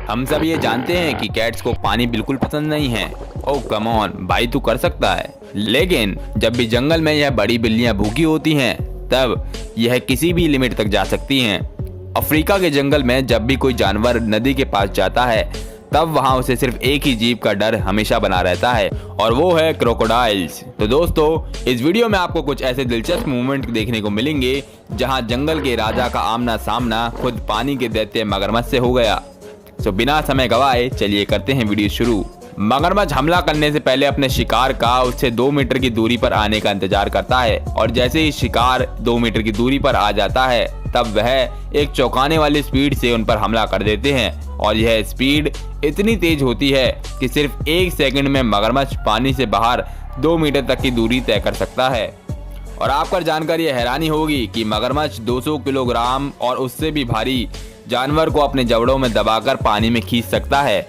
हम सब ये जानते हैं कि कैट्स को पानी बिल्कुल पसंद नहीं है। ओह कम ऑन भाई, तू कर सकता है। लेकिन जब भी जंगल में यह बड़ी बिल्लियां भूखी होती हैं तब यह किसी भी लिमिट तक जा सकती हैं। अफ्रीका के जंगल में जब भी कोई जानवर नदी के पास जाता है तब वहां उसे सिर्फ एक ही जीव का डर हमेशा बना रहता है और वो है क्रोकोडाइल्स। तो दोस्तों, इस वीडियो में आपको कुछ ऐसे दिलचस्प मूवमेंट देखने को मिलेंगे जहां जंगल के राजा का आमना सामना खुद पानी के दैत्य मगरमच्छ से हो गया। तो बिना समय गवाए चलिए करते हैं वीडियो शुरू। मगरमच्छ हमला करने से पहले अपने शिकार का उससे 2 मीटर की दूरी पर आने का इंतजार करता है और जैसे ही शिकार 2 मीटर की दूरी पर आ जाता है तब वह एक चौंकाने वाली स्पीड से उन पर हमला कर देते हैं और यह स्पीड इतनी तेज होती है कि सिर्फ 1 सेकंड में मगरमच्छ पानी से बाहर 2 मीटर तक की दूरी तय कर सकता है। और आपको जानकर यह हैरानी होगी कि मगरमच्छ 200 किलोग्राम और उससे भी भारी जानवर को अपने जबड़ों में दबाकर पानी में खींच सकता है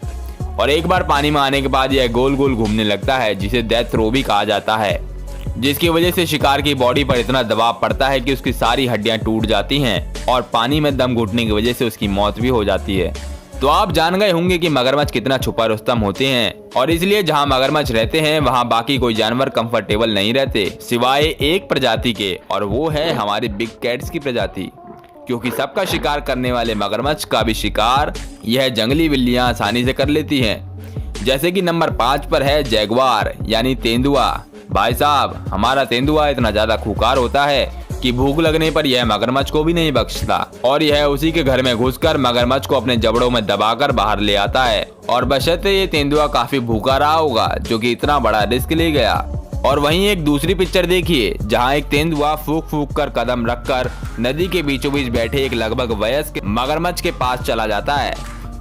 और एक बार पानी में आने के बाद यह गोल गोल घूमने लगता है जिसे डेथ रो भी कहा जाता है, जिसकी वजह से शिकार की बॉडी पर इतना दबाव पड़ता है कि उसकी सारी हड्डियां टूट जाती हैं और पानी में दम घुटने की वजह से उसकी मौत भी हो जाती है। तो आप जान गए होंगे कि मगरमच्छ कितना छुपा रुस्तम होते हैं और इसलिए जहां मगरमच्छ रहते हैं वहां बाकी कोई जानवर कंफर्टेबल नहीं रहते सिवाय एक प्रजाति के, और वो है हमारी बिग कैट्स की प्रजाति। क्योंकि सबका शिकार करने वाले मगरमच्छ का भी शिकार यह जंगली बिल्लियां आसानी से कर लेती हैं। जैसे कि नंबर 5 पर है जैगुआर यानी तेंदुआ। भाई साहब, हमारा तेंदुआ इतना ज्यादा खूंखार होता है कि भूख लगने पर यह मगरमच्छ को भी नहीं बख्शता और यह उसी के घर में घुसकर मगरमच्छ को अपने जबड़ों में दबाकर बाहर ले आता है। और बशर्ते ये तेंदुआ काफी भूखा रहा होगा जो कि इतना बड़ा रिस्क ले गया। और वहीं एक दूसरी पिक्चर देखिए जहां एक तेंदुआ फूक फूक कर कदम रखकर नदी के बीचों बीच बैठे एक लगभग वयस्क मगरमच्छ के पास चला जाता है,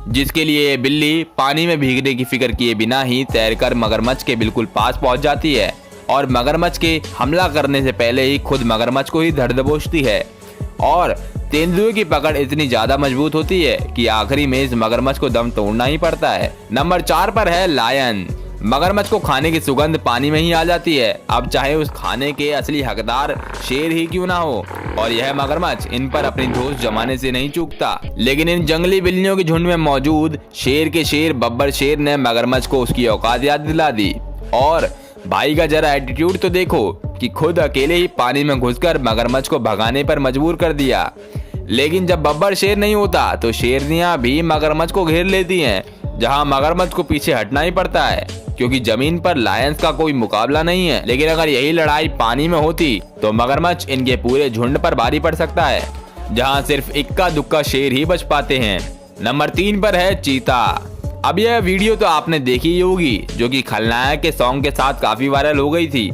जिसके लिए ये बिल्ली पानी में भीगने की फिक्र किए बिना ही तैरकर मगरमच्छ के बिल्कुल पास पहुंच जाती है और मगरमच्छ के हमला करने से पहले ही खुद मगरमच्छ को ही धर दबोचती है। और तेंदुए की पकड़ इतनी ज्यादा मजबूत होती है कि आखिरी में इस मगरमच्छ को दम तोड़ना ही पड़ता है। नंबर 4 पर है लायन। मगरमच्छ को खाने की सुगंध पानी में ही आ जाती है, अब चाहे उस खाने के असली हकदार शेर ही क्यों ना हो। और यह मगरमच्छ इन पर अपनी धौंस जमाने से नहीं चूकता। लेकिन इन जंगली बिल्लियों के झुंड में मौजूद शेर के शेर बब्बर शेर ने मगरमच्छ को उसकी औकात याद दिला दी। और भाई का जरा एटीट्यूड तो देखो कि खुद अकेले ही पानी में घुसकर मगरमच्छ को भगाने पर मजबूर कर दिया। लेकिन जब बब्बर शेर नहीं होता तो शेरनियां भी मगरमच्छ को घेर लेती हैं, जहां मगरमच्छ को पीछे हटना ही पड़ता है क्योंकि जमीन पर लायंस का कोई मुकाबला नहीं है। लेकिन अगर यही लड़ाई पानी में होती तो मगरमच्छ इनके पूरे झुंड पर भारी पड़ सकता है, जहां सिर्फ इक्का दुक्का शेर ही बच पाते हैं। नंबर 3 पर है चीता। अब यह वीडियो तो आपने देखी ही होगी जो कि खलनायक के सॉन्ग के साथ काफी वायरल हो गई थी,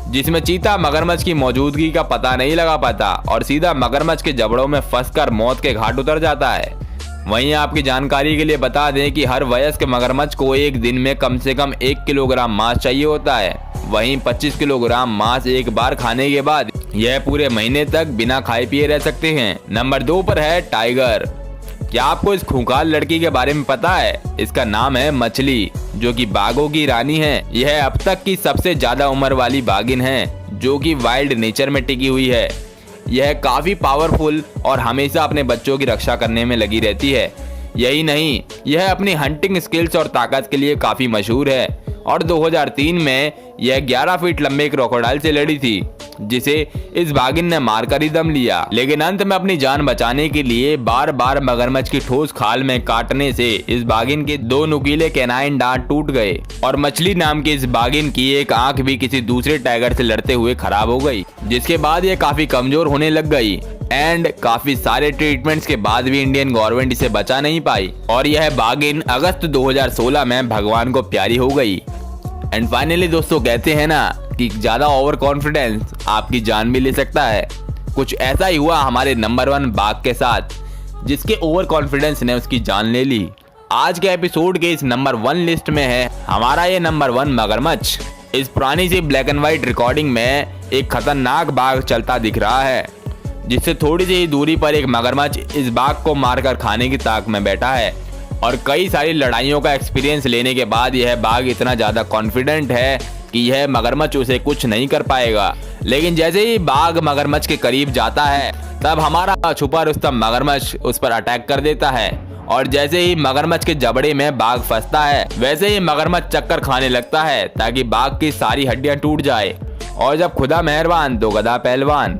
जिसमें चीता मगरमच्छ की मौजूदगी का पता नहीं लगा पाता और सीधा मगरमच्छ के जबड़ों में फंसकर मौत के घाट उतर जाता है। वहीं आपकी जानकारी के लिए बता दें कि हर वयस्क मगरमच्छ को एक दिन में कम से कम 1 किलोग्राम मांस चाहिए होता है। वहीं 25 किलोग्राम मांस एक बार खाने के बाद यह पूरे महीने तक बिना खाए पिए रह सकते हैं। नंबर 2 पर है टाइगर। क्या आपको इस खूंखार लड़की के बारे में पता है? इसका नाम है मछली, जो कि बाघों की रानी है। यह अब तक की सबसे ज्यादा उम्र वाली बाघिन है जो कि वाइल्ड नेचर में टिकी हुई है। यह काफी पावरफुल और हमेशा अपने बच्चों की रक्षा करने में लगी रहती है। यही नहीं, यह अपनी हंटिंग स्किल्स और ताकत के लिए काफी मशहूर है और 2003 में यह 11 फीट लंबे क्रोकोडाइल से लड़ी थी, जिसे इस बाघिन ने मारकर ही दम लिया। लेकिन अंत में अपनी जान बचाने के लिए बार बार मगरमच्छ की ठोस खाल में काटने से इस बाघिन के 2 नुकीले कैनाइन दांत टूट गए और मछली नाम की इस बाघिन की एक आंख भी किसी दूसरे टाइगर से लड़ते हुए खराब हो गई, जिसके बाद यह काफी कमजोर होने लग गई एंड काफी सारे ट्रीटमेंट्स के बाद भी इंडियन गवर्नमेंट इसे बचा नहीं पाई और यह बाघिन अगस्त 2016 में भगवान को प्यारी हो गई। एंड फाइनली दोस्तों, कहते हैं ना कि ज्यादा ओवर कॉन्फिडेंस आपकी जान भी ले सकता है। कुछ ऐसा ही हुआ हमारे नंबर 1 बाघ के साथ, जिसके ओवर कॉन्फिडेंस ने उसकी जान ले ली। आज के एपिसोड के इस नंबर 1 लिस्ट में है हमारा ये नंबर 1 मगरमच्छ। इस पुरानी सी ब्लैक एंड व्हाइट रिकॉर्डिंग में एक खतरनाक बाघ चलता दिख रहा है, जिससे थोड़ी सी दूरी पर एक मगरमच्छ इस बाघ को मारकर खाने की ताक में बैठा है और कई सारी लड़ाइयों का एक्सपीरियंस लेने के बाद यह बाघ इतना ज्यादा कॉन्फिडेंट है कि यह मगरमच्छ उसे कुछ नहीं कर पाएगा। लेकिन जैसे ही बाघ मगरमच्छ के करीब जाता है तब हमारा छुपा रुस्तम मगरमच्छ उस पर अटैक कर देता है और जैसे ही मगरमच्छ के जबड़े में बाघ फंसता है, वैसे ही मगरमच्छ चक्कर खाने लगता है ताकि बाघ की सारी हड्डियां टूट जाए। और जब खुदा मेहरबान तो गधा पहलवान।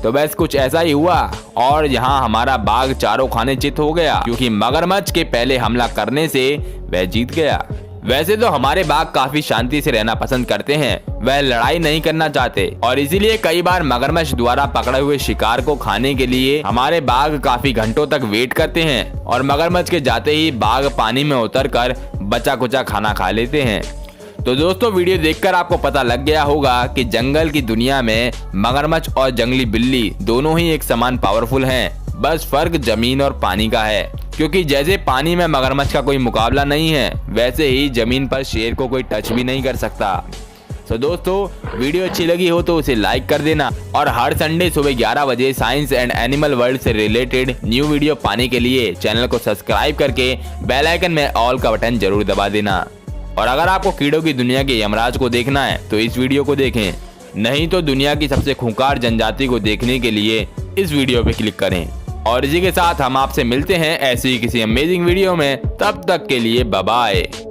तो बस कुछ ऐसा ही हुआ और यहाँ हमारा बाघ चारों खाने चित हो गया, क्योंकि मगरमच्छ के पहले हमला करने से वह जीत गया। वैसे तो हमारे बाघ काफी शांति से रहना पसंद करते हैं, वह लड़ाई नहीं करना चाहते और इसीलिए कई बार मगरमच्छ द्वारा पकड़े हुए शिकार को खाने के लिए हमारे बाघ काफी घंटों तक वेट करते हैं और मगरमच्छ के जाते ही बाघ पानी में उतरकर बचा कुचा खाना खा लेते हैं। तो दोस्तों, वीडियो देखकर आपको पता लग गया होगा कि जंगल की दुनिया में मगरमच्छ और जंगली बिल्ली दोनों ही एक समान पावरफुल हैं, बस फर्क जमीन और पानी का है। क्योंकि जैसे पानी में मगरमच्छ का कोई मुकाबला नहीं है, वैसे ही जमीन पर शेर को कोई टच भी नहीं कर सकता। तो दोस्तों, वीडियो अच्छी लगी हो तो उसे लाइक कर देना और हर संडे सुबह 11 बजे साइंस एंड एनिमल वर्ल्ड से रिलेटेड न्यू वीडियो पाने के लिए चैनल को सब्सक्राइब करके बेल आइकन में ऑल का बटन जरूर दबा देना। और अगर आपको कीड़ों की दुनिया के यमराज को देखना है तो इस वीडियो को देखें, नहीं तो दुनिया की सबसे खूंखार जनजाति को देखने के लिए इस वीडियो पे क्लिक करें। और इसी के साथ हम आपसे मिलते हैं ऐसी ही किसी अमेजिंग वीडियो में। तब तक के लिए बाय बाय।